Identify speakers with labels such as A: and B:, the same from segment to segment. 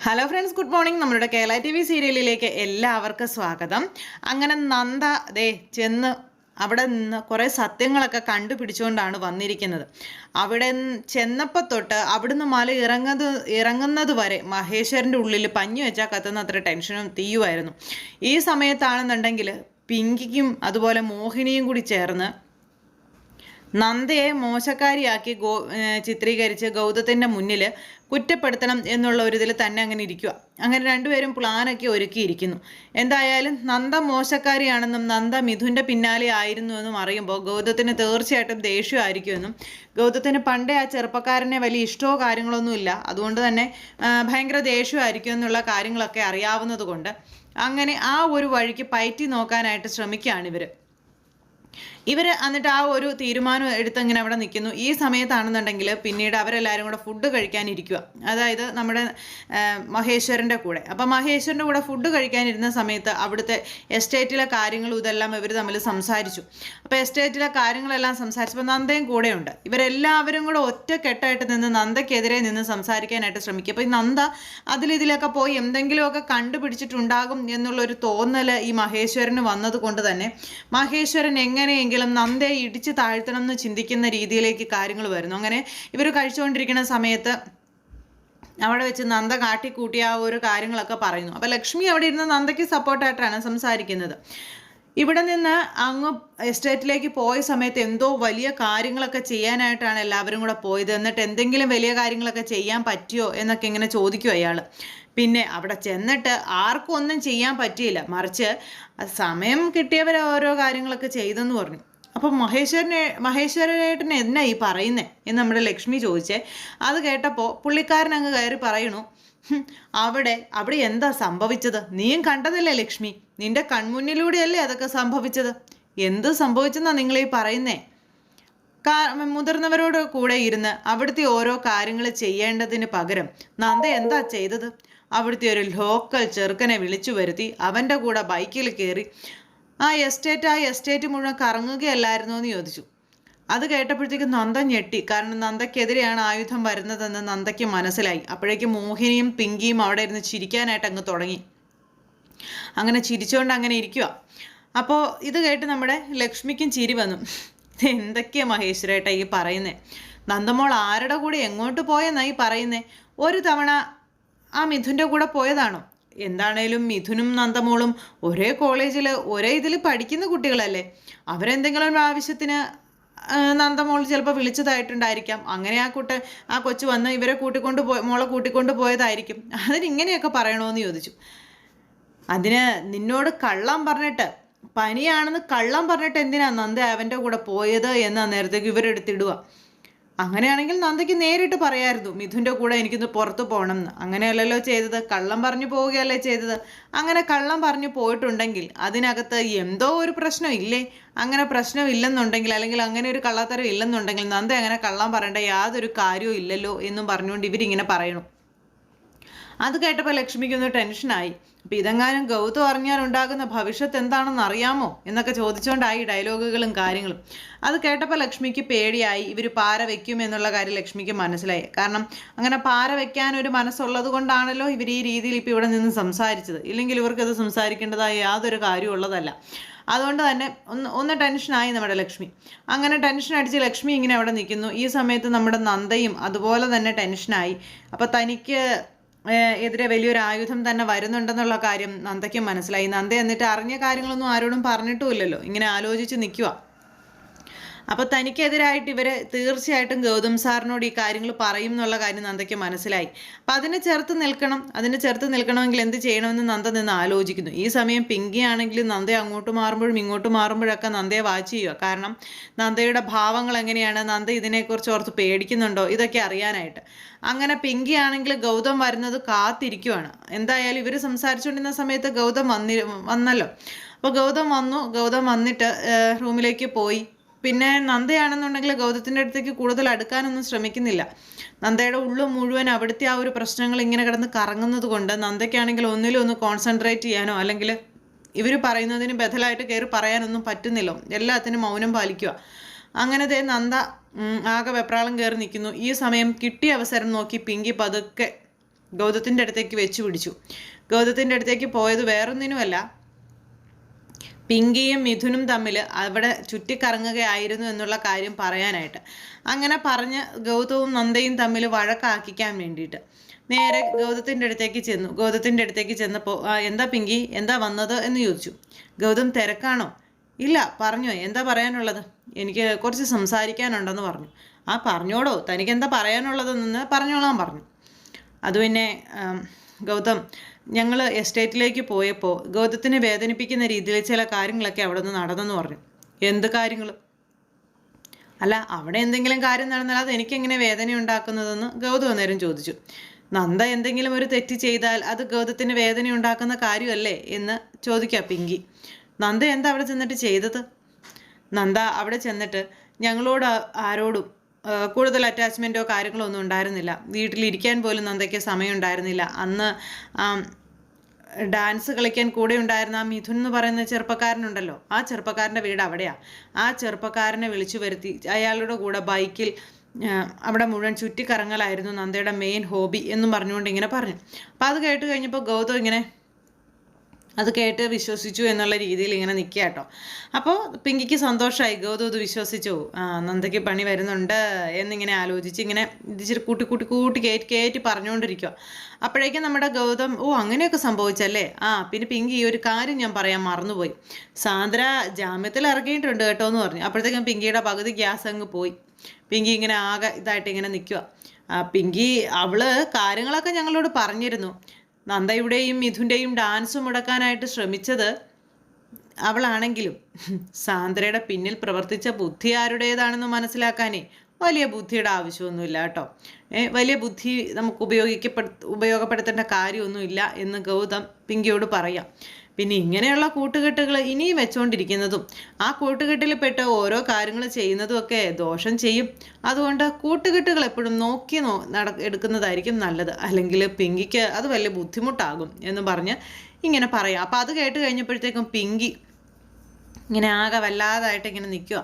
A: Hello friends, good morning. നമ്മുടെ Kerala TV സീരിയലിലേക്ക് എല്ലാവർക്കും സ്വാഗതം. അങ്ങനെ നന്ദ ചെന്ന് അവിടെ നിന്ന് കുറേ സത്യങ്ങളൊക്കെ കണ്ടുപിടിച്ചുകൊണ്ടാണ് വന്നിരിക്കുന്നത്. അവിടെ ചെന്നപ്പോൾ തൊട്ട് അവിടുന്ന് മല ഇറങ്ങുന്നത് വരെ മഹേശ്വരൻ്റെ ഉള്ളിൽ പഞ്ഞു വെച്ചാൽ കത്തുന്ന അത്ര ടെൻഷനും തീയുമായിരുന്നു. ഈ സമയത്താണെന്നുണ്ടെങ്കിൽ പിങ്കിക്കും അതുപോലെ മോഹിനിയും കൂടി ചേർന്ന് നന്ദയെ മോശക്കാരിയാക്കി ചിത്രീകരിച്ച് ഗൗതത്തിൻ്റെ മുന്നിൽ കുറ്റപ്പെടുത്തണം എന്നുള്ള ഒരു ഇതിൽ തന്നെ അങ്ങനെ ഇരിക്കുക. അങ്ങനെ രണ്ടുപേരും പ്ലാനൊക്കെ ഒരുക്കിയിരിക്കുന്നു. എന്തായാലും നന്ദ മോശക്കാരിയാണെന്നും നന്ദ മിഥുൻ്റെ പിന്നാലെ ആയിരുന്നു എന്നും അറിയുമ്പോൾ ഗൗതത്തിന് തീർച്ചയായിട്ടും ദേഷ്യമായിരിക്കുമെന്നും, ഗൗതത്തിന് പണ്ടേ ആ ചെറുപ്പക്കാരനെ വലിയ ഇഷ്ടമോ കാര്യങ്ങളൊന്നുമില്ല, അതുകൊണ്ട് തന്നെ ഭയങ്കര ദേഷ്യമായിരിക്കും എന്നുള്ള കാര്യങ്ങളൊക്കെ അറിയാവുന്നത് കൊണ്ട് അങ്ങനെ ആ ഒരു വഴിക്ക് പയറ്റി നോക്കാനായിട്ട് ശ്രമിക്കുകയാണ് ഇവർ. എന്നിട്ട് ആ ഒരു തീരുമാനം എടുത്തങ്ങനെ അവിടെ നിൽക്കുന്നു. ഈ സമയത്താണെന്നുണ്ടെങ്കിൽ പിന്നീട് അവരെല്ലാവരും കൂടെ ഫുഡ് കഴിക്കാനിരിക്കുക, അതായത് നമ്മുടെ മഹേശ്വരൻ്റെ കൂടെ. അപ്പം മഹേശ്വരൻ്റെ കൂടെ ഫുഡ് കഴിക്കാനിരുന്ന സമയത്ത് അവിടുത്തെ എസ്റ്റേറ്റിലെ കാര്യങ്ങളും ഇതെല്ലാം ഇവർ തമ്മിൽ സംസാരിച്ചു. അപ്പോൾ എസ്റ്റേറ്റിലെ കാര്യങ്ങളെല്ലാം സംസാരിച്ചപ്പോൾ നന്ദയും കൂടെയുണ്ട്. ഇവരെല്ലാവരും കൂടെ ഒറ്റക്കെട്ടായിട്ട് നിന്ന് നന്ദയ്ക്കെതിരെ നിന്ന് സംസാരിക്കാനായിട്ട് ശ്രമിക്കുക. അപ്പോൾ ഈ നന്ദ അതിലിതിലൊക്കെ പോയി എന്തെങ്കിലുമൊക്കെ കണ്ടുപിടിച്ചിട്ടുണ്ടാകും എന്നുള്ളൊരു തോന്നൽ ഈ മഹേശ്വരന് വന്നത് കൊണ്ട് തന്നെ മഹേശ്വരൻ എങ്ങനെയെങ്കിലും നന്ദയെ ഇടിച്ച് താഴ്ത്തണം എന്ന് ചിന്തിക്കുന്ന രീതിയിലേക്ക് കാര്യങ്ങൾ വരുന്നു. അങ്ങനെ ഇവർ കഴിച്ചുകൊണ്ടിരിക്കുന്ന സമയത്ത് അവിടെ വെച്ച് നന്ദ കാട്ടിക്കൂട്ടിയ ആ ഒരു കാര്യങ്ങളൊക്കെ പറയുന്നു. അപ്പോൾ ലക്ഷ്മി അവിടെ ഇരുന്ന് നന്ദയ്ക്ക് സപ്പോർട്ടായിട്ടാണ് സംസാരിക്കുന്നത്. ഇവിടെ നിന്ന് അങ്ങ് എസ്റ്റേറ്റിലേക്ക് പോയ സമയത്ത് എന്തോ വലിയ കാര്യങ്ങളൊക്കെ ചെയ്യാനായിട്ടാണ് എല്ലാവരും കൂടെ പോയത്. എന്നിട്ട് എന്തെങ്കിലും വലിയ കാര്യങ്ങളൊക്കെ ചെയ്യാൻ പറ്റിയോ എന്നൊക്കെ ഇങ്ങനെ ചോദിക്കും അയാൾ. പിന്നെ അവിടെ ചെന്നിട്ട് ആർക്കും ഒന്നും ചെയ്യാൻ പറ്റിയില്ല, സമയം കിട്ടിയവർ ഓരോ കാര്യങ്ങളൊക്കെ ചെയ്തെന്ന് പറഞ്ഞു. അപ്പം മഹേശ്വരേട്ടന് എന്നാ ഈ പറയുന്നേ എന്ന് നമ്മുടെ ലക്ഷ്മി ചോദിച്ചേ. അത് കേട്ടപ്പോൾ പുള്ളിക്കാരൻ അങ്ങ് കയറി പറയണു, അവിടെ എന്താ സംഭവിച്ചത്? നീയും കണ്ടതല്ലേ ലക്ഷ്മി, നിന്റെ കൺമുന്നിലൂടെയല്ലേ അതൊക്കെ സംഭവിച്ചത്. എന്ത് സംഭവിച്ചെന്നാ നിങ്ങളീ പറയുന്നേ? മുതിർന്നവരോട് കൂടെ ഇരുന്ന് അവിടുത്തെ ഓരോ കാര്യങ്ങൾ ചെയ്യേണ്ടതിന് പകരം നന്ദ എന്താ ചെയ്തത്? അവിടുത്തെ ഒരു ലോക്കൽ ചെറുക്കനെ വിളിച്ചു വരുത്തി അവൻ്റെ കൂടെ ബൈക്കിൽ കയറി ആ എസ്റ്റേറ്റ് മുഴുവൻ കറങ്ങുകയല്ലായിരുന്നോ എന്ന് ചോദിച്ചു. അത് കേട്ടപ്പോഴത്തേക്ക് നന്ദ ഞെട്ടി. കാരണം നന്ദയ്ക്കെതിരെയാണ് ആയുധം വരുന്നതെന്ന് നന്ദയ്ക്ക് മനസ്സിലായി. അപ്പോഴേക്കും മോഹിനിയും പിങ്കിയും അവിടെ ഇരുന്ന് ചിരിക്കാനായിട്ട് അങ്ങ് തുടങ്ങി. അങ്ങനെ ചിരിച്ചുകൊണ്ട് അങ്ങനെ ഇരിക്കുക. അപ്പോൾ ഇത് കേട്ട് നമ്മുടെ ലക്ഷ്മിക്കും ചിരി വന്നു. ഇത് എന്തൊക്കെയാ മഹേശ്വരേട്ടാ ഈ പറയുന്നേ? നന്ദമോൾ ആരുടെ കൂടെ എങ്ങോട്ട് പോയെന്നായി പറയുന്നേ? ഒരു തവണ ആ മിഥുൻ്റെ കൂടെ പോയതാണോ? എന്താണേലും മിഥുനും നന്ദമോളും ഒരേ കോളേജിൽ ഒരേ ഇതിൽ പഠിക്കുന്ന കുട്ടികളല്ലേ. അവരെന്തെങ്കിലും ഒരു ആവശ്യത്തിന് നന്ദമോൾ ചിലപ്പോൾ വിളിച്ചതായിട്ടുണ്ടായിരിക്കാം. അങ്ങനെ ആ കൊച്ചു വന്ന് ഇവരെ മോളെ കൂട്ടിക്കൊണ്ട് പോയതായിരിക്കും. അതിനിങ്ങനെയൊക്കെ പറയണമെന്ന് ചോദിച്ചു. അതിന് നിന്നോട് കള്ളം പറഞ്ഞിട്ട്, പനിയാണെന്ന് കള്ളം പറഞ്ഞിട്ട് എന്തിനാ നന്ദ അവൻ്റെ കൂടെ പോയത് എന്ന് നേരത്തേക്ക് ഇവരെടുത്തിടുക. അങ്ങനെയാണെങ്കിൽ നന്ദയ്ക്ക് നേരിട്ട് പറയായിരുന്നു, മിഥുൻ്റെ കൂടെ എനിക്കിന്ന് പുറത്ത് പോകണം എന്ന്. അങ്ങനെയല്ലല്ലോ ചെയ്തത്, കള്ളം പറഞ്ഞു പോവുകയല്ലേ ചെയ്തത്. അങ്ങനെ കള്ളം പറഞ്ഞു പോയിട്ടുണ്ടെങ്കിൽ അതിനകത്ത് എന്തോ ഒരു പ്രശ്നം ഇല്ലേ? അങ്ങനെ പ്രശ്നം ഇല്ലെന്നുണ്ടെങ്കിൽ, അല്ലെങ്കിൽ അങ്ങനെ ഒരു കള്ളത്തരം ഇല്ലെന്നുണ്ടെങ്കിൽ നന്ദ അങ്ങനെ കള്ളം പറയേണ്ട യാതൊരു കാര്യവും ഇല്ലല്ലോ എന്നും പറഞ്ഞുകൊണ്ട് ഇവരിങ്ങനെ പറയണു. അത് കേട്ടപ്പോൾ ലക്ഷ്മിക്കൊന്ന് ടെൻഷനായി. അപ്പം ഇതെങ്ങാനും ഗൗതം അറിഞ്ഞാലുണ്ടാകുന്ന ഭവിഷ്യത്ത് എന്താണെന്ന് അറിയാമോ എന്നൊക്കെ ചോദിച്ചുകൊണ്ടായി ഡയലോഗുകളും കാര്യങ്ങളും. അത് കേട്ടപ്പോൾ ലക്ഷ്മിക്ക് പേടിയായി. ഇവർ പാര വെക്കും എന്നുള്ള കാര്യം ലക്ഷ്മിക്ക് മനസ്സിലായി. കാരണം അങ്ങനെ പാര വെക്കാൻ ഒരു മനസ്സുള്ളത് കൊണ്ടാണല്ലോ ഇവർ ഈ രീതിയിൽ ഇപ്പോൾ ഇവിടെ നിന്ന് സംസാരിച്ചത്. ഇല്ലെങ്കിൽ ഇവർക്കത് സംസാരിക്കേണ്ടതായ യാതൊരു കാര്യവും ഉള്ളതല്ല. അതുകൊണ്ട് തന്നെ ഒന്ന് ടെൻഷനായി നമ്മുടെ ലക്ഷ്മി. അങ്ങനെ ടെൻഷൻ അടിച്ച് ലക്ഷ്മി ഇങ്ങനെ അവിടെ നിൽക്കുന്നു. ഈ സമയത്ത് നമ്മുടെ നന്ദയും അതുപോലെ തന്നെ ടെൻഷനായി. അപ്പോൾ തനിക്ക് എതിരെ വലിയൊരു ആയുധം തന്നെ വരുന്നുണ്ടെന്നുള്ള കാര്യം നന്ദയ്ക്ക് മനസ്സിലായി. നന്ദ എന്നിട്ട് അറിഞ്ഞ കാര്യങ്ങളൊന്നും ആരോടും പറഞ്ഞിട്ടുമില്ലല്ലോ, ഇങ്ങനെ ആലോചിച്ച് നിൽക്കുക. അപ്പോൾ തനിക്കെതിരായിട്ട് ഇവർ തീർച്ചയായിട്ടും ഗൗതം സാറിനോട് ഈ കാര്യങ്ങൾ പറയും എന്നുള്ള കാര്യം നന്ദയ്ക്ക് മനസ്സിലായി. അപ്പം അതിനെ ചെറുത്ത് നിൽക്കണമെങ്കിൽ എന്ത് ചെയ്യണമെന്ന് നന്ദ നിന്ന് ആലോചിക്കുന്നു. ഈ സമയം പിങ്കി ആണെങ്കിലും നന്ദയെ അങ്ങോട്ട് മാറുമ്പോഴും ഇങ്ങോട്ട് മാറുമ്പോഴൊക്കെ നന്ദയെ വാച്ച് ചെയ്യുക. കാരണം നന്ദയുടെ ഭാവങ്ങൾ എങ്ങനെയാണ്, നന്ദ ഇതിനെക്കുറിച്ച് ഓർത്ത് പേടിക്കുന്നുണ്ടോ, ഇതൊക്കെ അറിയാനായിട്ട്. അങ്ങനെ പിങ്കി ആണെങ്കിൽ ഗൗതം വരുന്നത് കാത്തിരിക്കുവാണ്. എന്തായാലും ഇവർ സംസാരിച്ചുകൊണ്ടിരുന്ന സമയത്ത് ഗൗതം വന്നല്ലോ. അപ്പോൾ ഗൗതം വന്നിട്ട് റൂമിലേക്ക് പോയി. പിന്നെ നന്ദയാണെന്നുണ്ടെങ്കിൽ ഗൗതത്തിൻ്റെ അടുത്തേക്ക് കൂടുതൽ അടുക്കാനൊന്നും ശ്രമിക്കുന്നില്ല. നന്ദയുടെ ഉള്ളും മുഴുവൻ അവിടുത്തെ ആ ഒരു പ്രശ്നങ്ങൾ ഇങ്ങനെ കിടന്ന് കറങ്ങുന്നത് കൊണ്ട് നന്ദയ്ക്കാണെങ്കിൽ ഒന്നിലും കോൺസെൻട്രേറ്റ് ചെയ്യാനോ അല്ലെങ്കിൽ ഇവർ പറയുന്നതിന് ബദലായിട്ട് കയറി പറയാനൊന്നും പറ്റുന്നില്ല. എല്ലാത്തിനും മൗനം പാലിക്കുക. അങ്ങനത്തെ നന്ദ ആകെ വെപ്രാളം കയറി നിൽക്കുന്നു. ഈ സമയം കിട്ടിയ അവസരം നോക്കി പിങ്കി പതുക്കെ ഗൗതത്തിൻ്റെ അടുത്തേക്ക് വെച്ച് പിടിച്ചു. ഗൗതത്തിൻ്റെ അടുത്തേക്ക് പോയത് വേറൊന്നിനുമല്ല, പിങ്കിയും മിഥുനും തമ്മിൽ അവിടെ ചുറ്റിക്കറങ്ങുകയായിരുന്നു എന്നുള്ള കാര്യം പറയാനായിട്ട്. അങ്ങനെ പറഞ്ഞ് ഗൗതവും നന്ദയും തമ്മിൽ വഴക്കാക്കിക്കാൻ വേണ്ടിയിട്ട് നേരെ ഗൗതത്തിൻ്റെ അടുത്തേക്ക് ചെന്നു. ഗൗതത്തിൻ്റെ അടുത്തേക്ക് ചെന്നപ്പോൾ എന്താ പിങ്കി, എന്താ വന്നത് എന്ന് ചോദിച്ചു. ഗൗതം തിരക്കാണോ? ഇല്ല, പറഞ്ഞോ, എന്താ പറയാനുള്ളത്? എനിക്ക് കുറച്ച് സംസാരിക്കാനുണ്ടെന്ന് പറഞ്ഞു. പറഞ്ഞോടോ, തനിക്ക് എന്താ പറയാനുള്ളതെന്ന് പറഞ്ഞോളാൻ പറഞ്ഞു. അത് പിന്നെ ഗൗതം, ഞങ്ങൾ എസ്റ്റേറ്റിലേക്ക് പോയപ്പോൾ ഗൗതത്തിനെ വേദനിപ്പിക്കുന്ന രീതിയിൽ ചില കാര്യങ്ങളൊക്കെ അവിടെ നിന്ന് നടന്നെന്ന് പറഞ്ഞു. എന്ത് കാര്യങ്ങൾ? അല്ല, അവിടെ എന്തെങ്കിലും കാര്യം നടന്നാൽ അത് എനിക്കെങ്ങനെ വേദന ഉണ്ടാക്കുന്നതെന്ന് ഗൗതം അന്നേരം ചോദിച്ചു. നന്ദ എന്തെങ്കിലും ഒരു തെറ്റ് ചെയ്താൽ അത് ഗൗതത്തിന് വേദന ഉണ്ടാക്കുന്ന കാര്യമല്ലേ എന്ന് ചോദിക്കാം പിങ്കി. നന്ദ എന്താ അവിടെ ചെന്നിട്ട് ചെയ്തത്? നന്ദ അവിടെ ചെന്നിട്ട് ഞങ്ങളോട് ആരോടും കൂടുതൽ അറ്റാച്ച്മെൻറ്റോ കാര്യങ്ങളോ ഒന്നും ഉണ്ടായിരുന്നില്ല. വീട്ടിലിരിക്കാൻ പോലും നന്ദയ്ക്ക് സമയം ഉണ്ടായിരുന്നില്ല. അന്ന് ഡാൻസ് കളിക്കാൻ കൂടെ ഉണ്ടായിരുന്ന ആ മിഥുൻ എന്ന് പറയുന്ന ചെറുപ്പക്കാരനുണ്ടല്ലോ, ആ ചെറുപ്പക്കാരൻ്റെ വീട് അവിടെയാണ്. ആ ചെറുപ്പക്കാരനെ വിളിച്ചു വരുത്തി അയാളുടെ കൂടെ ബൈക്കിൽ അവിടെ മുഴുവൻ ചുറ്റിക്കറങ്ങലായിരുന്നു നന്ദയുടെ മെയിൻ ഹോബി എന്നും പറഞ്ഞുകൊണ്ട് ഇങ്ങനെ പറഞ്ഞു. അപ്പോൾ അത് കേട്ട് കഴിഞ്ഞപ്പോൾ ഗൗതം ഇങ്ങനെ അത് കേട്ട് വിശ്വസിച്ചു എന്നുള്ള രീതിയിൽ ഇങ്ങനെ നിൽക്കുക കേട്ടോ. അപ്പോൾ പിങ്കിക്ക് സന്തോഷമായി. ഗൗതം ഇത് വിശ്വസിച്ചു, നന്ദയ്ക്ക് പണി വരുന്നുണ്ട് എന്നിങ്ങനെ ആലോചിച്ച് ഇങ്ങനെ ഇച്ചിരി കൂട്ടി കയറ്റി പറഞ്ഞുകൊണ്ടിരിക്കുക. അപ്പോഴേക്കും നമ്മുടെ ഗൗതം, അങ്ങനെയൊക്കെ സംഭവിച്ചല്ലേ? പിന്നെ പിങ്കി, ഈ ഒരു കാര്യം ഞാൻ പറയാൻ മറന്നുപോയി. സാന്ദ്ര ജാമ്യത്തിൽ ഇറങ്ങിയിട്ടുണ്ട് കേട്ടോ എന്ന് പറഞ്ഞു. അപ്പോഴത്തേക്കും പിങ്കിയുടെ പകുതി ഗ്യാസ് അങ്ങ് പോയി. പിങ്കി ഇങ്ങനെ ആകെ ഇതായിട്ട് ഇങ്ങനെ നിൽക്കുക. പിങ്കി, അവള് കാര്യങ്ങളൊക്കെ ഞങ്ങളോട് പറഞ്ഞിരുന്നു. നന്ദയുടെയും മിഥുൻ്റെയും ഡാൻസ് മുടക്കാനായിട്ട് ശ്രമിച്ചത് അവളാണെങ്കിലും സാന്ദ്രയുടെ പിന്നിൽ പ്രവർത്തിച്ച ബുദ്ധി ആരുടേതാണെന്ന് മനസ്സിലാക്കാനേ വലിയ ബുദ്ധിയുടെ ആവശ്യമൊന്നുമില്ല കേട്ടോ. വലിയ ബുദ്ധി നമുക്ക് ഉപയോഗപ്പെടുത്തേണ്ട കാര്യമൊന്നുമില്ല എന്ന് ഗൗതം പിങ്കിയോട് പറയാം. പിന്നെ ഇങ്ങനെയുള്ള കൂട്ടുകെട്ടുകൾ ഇനിയും വെച്ചുകൊണ്ടിരിക്കുന്നതും ആ കൂട്ടുകെട്ടിൽപ്പെട്ട് ഓരോ കാര്യങ്ങൾ ചെയ്യുന്നതും ഒക്കെ ദോഷം ചെയ്യും. അതുകൊണ്ട് കൂട്ടുകെട്ടുകൾ എപ്പോഴും നോക്കി എടുക്കുന്നതായിരിക്കും നല്ലത്. അല്ലെങ്കിൽ പിങ്കിക്ക് അത് വലിയ ബുദ്ധിമുട്ടാകും എന്ന് പറഞ്ഞ് ഇങ്ങനെ പറയാം. അപ്പം അത് കേട്ട് കഴിഞ്ഞപ്പോഴത്തേക്കും പിങ്കി ഇങ്ങനെ ആകെ വല്ലാതായിട്ട് ഇങ്ങനെ നിൽക്കുക.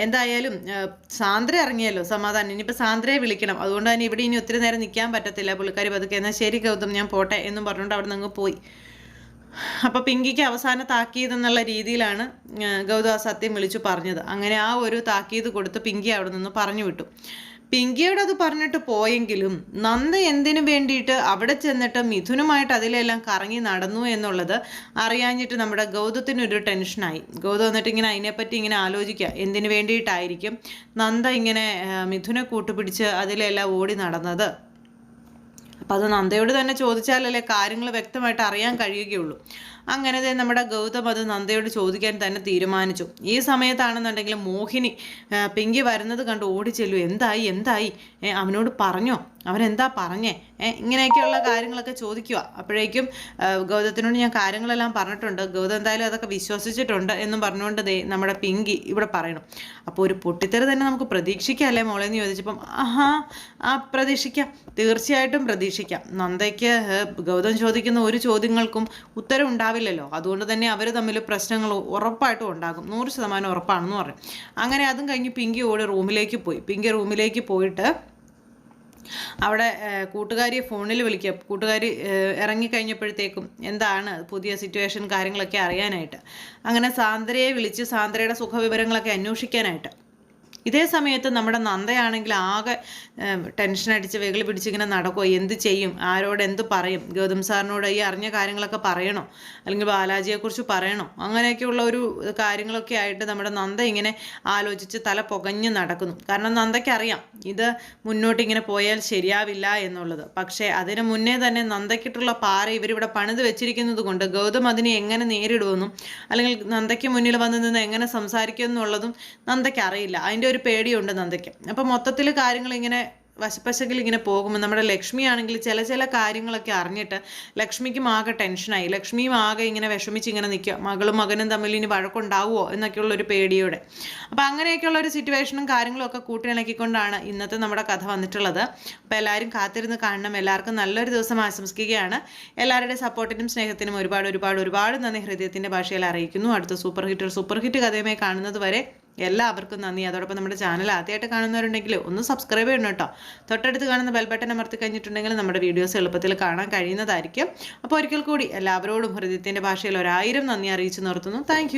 A: എന്തായാലും സാന്ദ്ര ഇറങ്ങിയല്ലോ, സമാധാനം. ഇനിയിപ്പോൾ സാന്ദ്രയെ വിളിക്കണം. അതുകൊണ്ട് തന്നെ ഇവിടെ ഇനി ഒത്തിരി നേരം നിൽക്കാൻ പറ്റത്തില്ല. പുള്ളിക്കാരി പതുക്കെ എന്നാൽ ശരി ഗൗതം, ഞാൻ പോട്ടെ എന്നും പറഞ്ഞുകൊണ്ട് അവിടെ നിന്ന് പോയി. അപ്പോൾ പിങ്കിക്ക് അവസാന താക്കീത് എന്നുള്ള രീതിയിലാണ് ഗൗതം ആ സത്യം വിളിച്ചു പറഞ്ഞത്. അങ്ങനെ ആ ഒരു താക്കീത് കൊടുത്ത് പിങ്കി അവിടെ നിന്ന് പറഞ്ഞു വിട്ടു. പിങ്കിയോട് അത് പറഞ്ഞിട്ട് പോയെങ്കിലും നന്ദ എന്തിനു വേണ്ടിയിട്ട് അവിടെ ചെന്നിട്ട് മിഥുനുമായിട്ട് അതിലെല്ലാം കറങ്ങി നടന്നു എന്നുള്ളത് അറിയാഞ്ഞിട്ട് നമ്മുടെ ഗൗതത്തിനൊരു ടെൻഷനായി. ഗൗതം എന്നിട്ട് ഇങ്ങനെ അതിനെപ്പറ്റി ഇങ്ങനെ ആലോചിക്കുക, എന്തിനു വേണ്ടിയിട്ടായിരിക്കും നന്ദ ഇങ്ങനെ മിഥുനെ കൂട്ടുപിടിച്ച് അതിലെല്ലാം ഓടി നടന്നത്. അപ്പം അത് നന്ദയോട് തന്നെ ചോദിച്ചാലല്ലേ കാര്യങ്ങൾ വ്യക്തമായിട്ട് അറിയാൻ കഴിയുകയുള്ളൂ. അങ്ങനെ നമ്മുടെ ഗൗതം അത് നന്ദയോട് ചോദിക്കാൻ തന്നെ തീരുമാനിച്ചു. ഈ സമയത്താണെന്നുണ്ടെങ്കിൽ മോഹിനി പിങ്കി വരുന്നത് കണ്ട് ഓടിച്ചെല്ലു. എന്തായി അവനോട് പറഞ്ഞോ, അവനെന്താ പറഞ്ഞേ, ഇങ്ങനെയൊക്കെയുള്ള കാര്യങ്ങളൊക്കെ ചോദിക്കുക. അപ്പോഴേക്കും ഗൗതത്തിനോട് ഞാൻ കാര്യങ്ങളെല്ലാം പറഞ്ഞിട്ടുണ്ട്, ഗൗതം എന്തായാലും അതൊക്കെ വിശ്വസിച്ചിട്ടുണ്ട് എന്നും പറഞ്ഞുകൊണ്ട് നമ്മുടെ പിങ്കി ഇവിടെ പറയണം. അപ്പോൾ ഒരു പൊട്ടിത്തെറി തന്നെ നമുക്ക് പ്രതീക്ഷിക്കാം അല്ലേ മോളെ എന്ന് ചോദിച്ചപ്പം പ്രതീക്ഷിക്കാം, തീർച്ചയായിട്ടും പ്രതീക്ഷിക്കാം. നന്ദയ്ക്ക് ഗൗതം ചോദിക്കുന്ന ഒരു ചോദ്യങ്ങൾക്കും ഉത്തരം ഉണ്ടാവില്ലല്ലോ. അതുകൊണ്ട് തന്നെ അവർ തമ്മിൽ പ്രശ്നങ്ങൾ ഉറപ്പായിട്ടും ഉണ്ടാകും, 100% ഉറപ്പാണെന്ന് പറയും. അങ്ങനെ അതും കഴിഞ്ഞ് പിങ്കി ഓടി റൂമിലേക്ക് പോയി. പിങ്കി റൂമിലേക്ക് പോയിട്ട് അവിടെ കൂട്ടുകാരിയെ ഫോണിൽ വിളിക്കുക. കൂട്ടുകാരി ഇറങ്ങിക്കഴിഞ്ഞപ്പോഴത്തേക്കും എന്താണ് പുതിയ സിറ്റുവേഷൻ കാര്യങ്ങളൊക്കെ അറിയാനായിട്ട് അങ്ങനെ സാന്ദ്രയെ വിളിച്ച് സാന്ദ്രയുടെ സുഖവിവരങ്ങളൊക്കെ അന്വേഷിക്കാനായിട്ട്. ഇതേ സമയത്ത് നമ്മുടെ നന്ദയാണെങ്കിൽ ആകെ ടെൻഷൻ അടിച്ച് വെകിളി പിടിച്ചിങ്ങനെ നടക്കുമോ, എന്ത് ചെയ്യും, ആരോട് എന്ത് പറയും, ഗൗതം സാറിനോട് ഈ അറിഞ്ഞ കാര്യങ്ങളൊക്കെ പറയണോ, അല്ലെങ്കിൽ ബാലാജിയെക്കുറിച്ച് പറയണോ, അങ്ങനെയൊക്കെയുള്ള ഒരു കാര്യങ്ങളൊക്കെ ആയിട്ട് നമ്മുടെ നന്ദ ഇങ്ങനെ ആലോചിച്ച് തല പുകഞ്ഞ് നടക്കുന്നു. കാരണം നന്ദയ്ക്കറിയാം ഇത് മുന്നോട്ട് ഇങ്ങനെ പോയാൽ ശരിയാവില്ല എന്നുള്ളത്. പക്ഷേ അതിന് മുന്നേ തന്നെ നന്ദയ്ക്കിട്ടുള്ള പാറ ഇവരിവിടെ പണിത് വെച്ചിരിക്കുന്നത് കൊണ്ട് ഗൗതം അതിനെ എങ്ങനെ നേരിടുമെന്നും അല്ലെങ്കിൽ നന്ദയ്ക്ക് മുന്നിൽ വന്ന് നിന്ന് എങ്ങനെ സംസാരിക്കുമെന്നുള്ളതും നന്ദയ്ക്ക് അറിയില്ല. അതിൻ്റെ ഒരു പേടിയുണ്ട് നന്ദയ്ക്ക്. അപ്പം മൊത്തത്തിൽ കാര്യങ്ങൾ ഇങ്ങനെ വശപ്പശകിൽ ഇങ്ങനെ പോകുമ്പോൾ നമ്മുടെ ലക്ഷ്മി ആണെങ്കിൽ ചില കാര്യങ്ങളൊക്കെ അറിഞ്ഞിട്ട് ലക്ഷ്മിക്കും ആകെ ടെൻഷനായി. ലക്ഷ്മിയും ആകെ ഇങ്ങനെ വിഷമിച്ച് ഇങ്ങനെ നിൽക്കുക, മകളും മകനും തമ്മിൽ ഇനി വഴക്കുണ്ടാവുമോ എന്നൊക്കെയുള്ളൊരു പേടിയോടെ. അപ്പം അങ്ങനെയൊക്കെയുള്ള ഒരു സിറ്റുവേഷനും കാര്യങ്ങളും ഒക്കെ കൂട്ടിയിണക്കിക്കൊണ്ടാണ് ഇന്നത്തെ നമ്മുടെ കഥ വന്നിട്ടുള്ളത്. അപ്പോൾ എല്ലാവരും കാത്തിരുന്ന് കാണണം. എല്ലാവർക്കും നല്ലൊരു ദിവസം ആശംസിക്കുകയാണ്. എല്ലാവരുടെയും സപ്പോർട്ടിനും സ്നേഹത്തിനും ഒരുപാട് നന്ദി ഹൃദയത്തിൻ്റെ ഭാഷയിൽ അറിയിക്കുന്നു. അടുത്ത സൂപ്പർ ഹിറ്റ് കഥയുമായി കാണുന്നത് വരെ എല്ലാവർക്കും നന്ദി. അതോടൊപ്പം നമ്മുടെ ചാനൽ ആദ്യമായിട്ട് കാണുന്നവരുണ്ടെങ്കിൽ ഒന്ന് സബ്സ്ക്രൈബ് ചെയ്യണം കേട്ടോ. തൊട്ടടുത്ത് കാണുന്ന ബെൽ ബട്ടൺ അമർത്തി കഴിഞ്ഞിട്ടുണ്ടെങ്കിൽ നമ്മുടെ വീഡിയോസ് എളുപ്പത്തിൽ കാണാൻ കഴിയുന്നതായിരിക്കും. അപ്പോൾ ഒരിക്കൽ കൂടി എല്ലാവരോടും ഹൃദയത്തിൻ്റെ ഭാഷയിൽ 1000 നന്ദി അറിയിച്ചു നിർത്തുന്നു. താങ്ക്